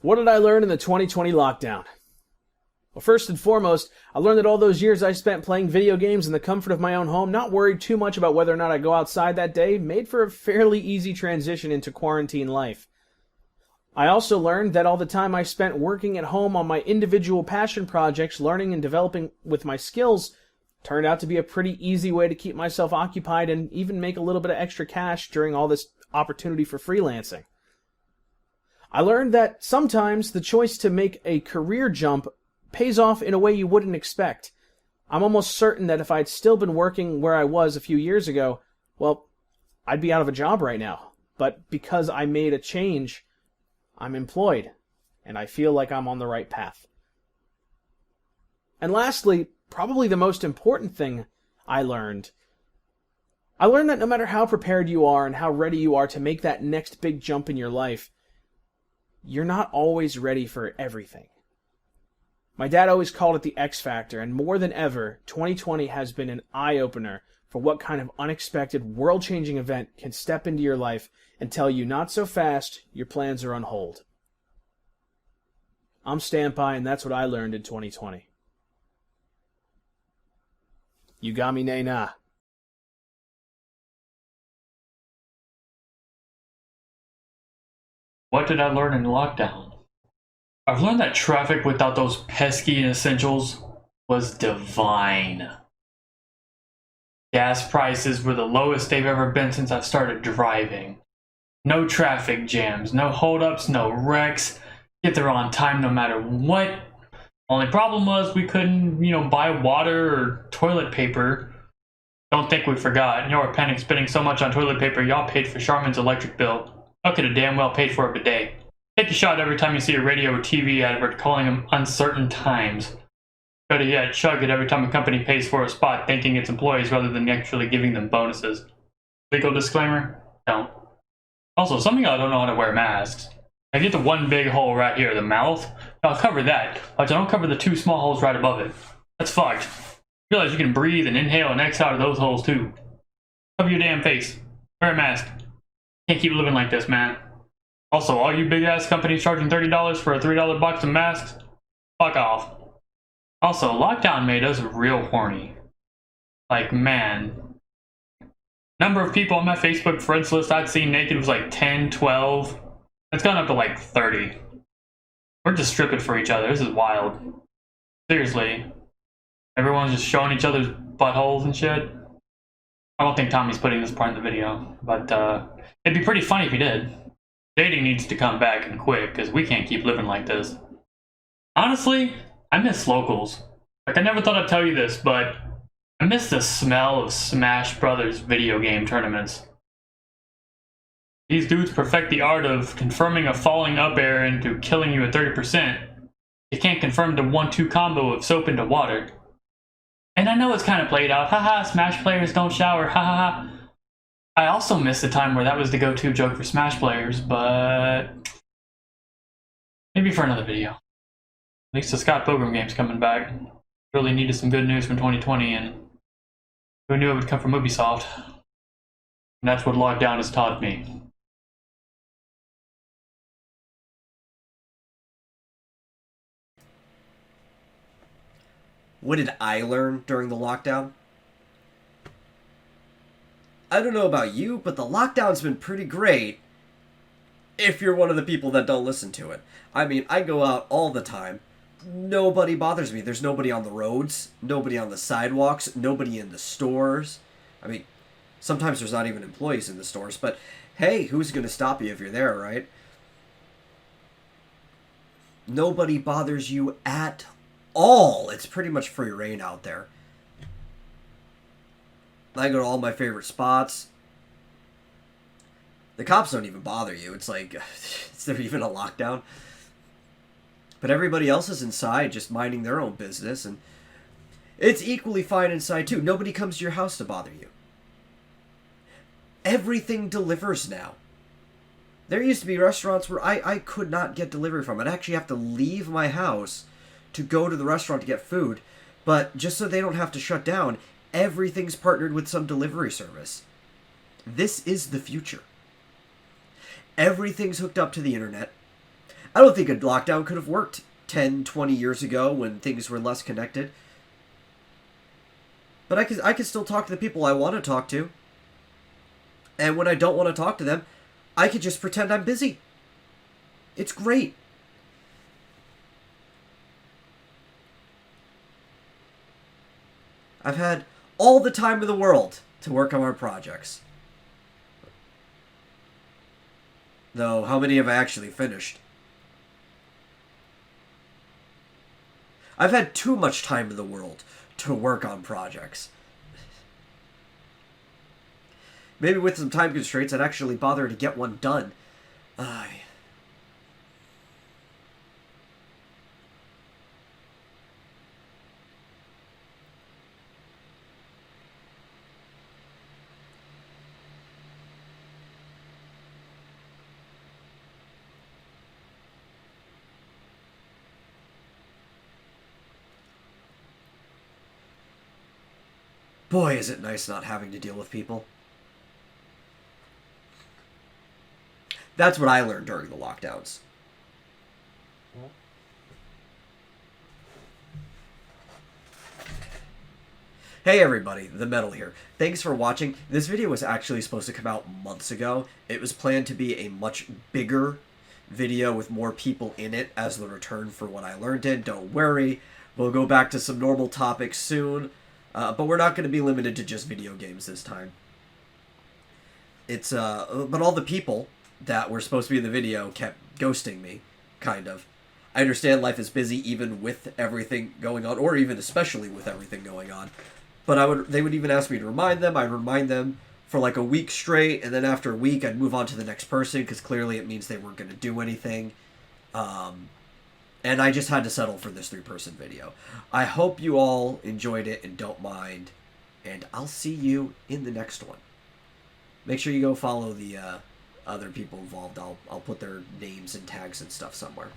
What did I learn in the 2020 lockdown? Well, first and foremost, I learned that all those years I spent playing video games in the comfort of my own home, not worried too much about whether or not I go outside that day, made for a fairly easy transition into quarantine life. I also learned that all the time I spent working at home on my individual passion projects, learning and developing with my skills, turned out to be a pretty easy way to keep myself occupied and even make a little bit of extra cash during all this opportunity for freelancing. I learned that sometimes the choice to make a career jump pays off in a way you wouldn't expect. I'm almost certain that if I'd still been working where I was a few years ago, well, I'd be out of a job right now. But because I made a change, I'm employed, and I feel like I'm on the right path. And lastly, probably the most important thing I learned that no matter how prepared you are and how ready you are to make that next big jump in your life, you're not always ready for everything. My dad always called it the X Factor, and more than ever, 2020 has been an eye-opener for what kind of unexpected, world-changing event can step into your life and tell you not so fast, your plans are on hold. I'm STANPAI, and that's what I learned in 2020. You got me, nay, nah. What did I learn in lockdown? I've learned that traffic without those pesky essentials was divine. Gas prices were the lowest they've ever been since I've started driving. No traffic jams, no holdups, no wrecks. Get there on time no matter what. Only problem was we couldn't, buy water or toilet paper. Don't think we forgot. Y'all were panic spending so much on toilet paper, y'all paid for Charmin's electric bill. I could have damn well paid for a bidet. Take a shot every time you see a radio or TV advert calling them uncertain times. Better yet, chug it every time a company pays for a spot, thanking its employees rather than actually giving them bonuses. Legal disclaimer? Don't. Also, some of y'all don't know how to wear masks. I get the one big hole right here, the mouth. I'll cover that, but I don't cover the two small holes right above it. That's fucked. Realize you can breathe and inhale and exhale out of those holes too. Cover your damn face. Wear a mask. Can't keep living like this, man. Also, all you big ass companies charging $30 for a $3 box of masks, fuck off. Also, lockdown made us real horny. Like, man. Number of people on my Facebook friends list I'd seen naked was like 10, 12. It's gone up to like 30. We're just stripping for each other. This is wild. Seriously. Everyone's just showing each other's buttholes and shit. I don't think Tommy's putting this part in the video, but it'd be pretty funny if he did. Dating needs to come back and quick, because we can't keep living like this. Honestly, I miss locals. Like, I never thought I'd tell you this, but I miss the smell of Smash Brothers video game tournaments. These dudes perfect the art of confirming a falling up air into killing you at 30%. They can't confirm the 1-2 combo of soap into water. And I know it's kind of played out. Haha, Smash players don't shower. Haha. I also miss the time where that was the go-to joke for Smash players, but maybe for another video. At least the Scott Pilgrim game's coming back. Really needed some good news from 2020, and who knew it would come from Ubisoft? And that's what lockdown has taught me. What did I learn during the lockdown? I don't know about you, but the lockdown's been pretty great if you're one of the people that don't listen to it. I mean, I go out all the time. Nobody bothers me. There's nobody on the roads, nobody on the sidewalks, nobody in the stores. I mean, sometimes there's not even employees in the stores, but hey, who's going to stop you if you're there, right? Nobody bothers you at all. It's pretty much free reign out there. I go to all my favorite spots. The cops don't even bother you. It's like, is there even a lockdown? But everybody else is inside just minding their own business, and it's equally fine inside too. Nobody comes to your house to bother you. Everything delivers now. There used to be restaurants where I could not get delivery from. I'd actually have to leave my house to go to the restaurant to get food, but just so they don't have to shut down, everything's partnered with some delivery service. This is the future. Everything's hooked up to the internet. I don't think a lockdown could have worked 10, 20 years ago when things were less connected. But I can still talk to the people I want to talk to. And when I don't want to talk to them, I can just pretend I'm busy. It's great. I've had all the time in the world to work on my projects. Though, how many have I actually finished? I've had too much time in the world to work on projects. Maybe with some time constraints, I'd actually bother to get one done. Boy, is it nice not having to deal with people. That's what I learned during the lockdowns. Hey everybody, The Metal here. Thanks for watching. This video was actually supposed to come out months ago. It was planned to be a much bigger video with more people in it as the return for what I learned in. Don't worry, we'll go back to some normal topics soon. But we're not going to be limited to just video games this time. But all the people that were supposed to be in the video kept ghosting me, kind of. I understand life is busy even with everything going on, or even especially with everything going on. But they would even ask me to remind them. I'd remind them for like a week straight, and then after a week I'd move on to the next person, because clearly it means they weren't going to do anything. And I just had to settle for this 3-person video. I hope you all enjoyed it and don't mind. And I'll see you in the next one. Make sure you go follow the other people involved. I'll put their names and tags and stuff somewhere.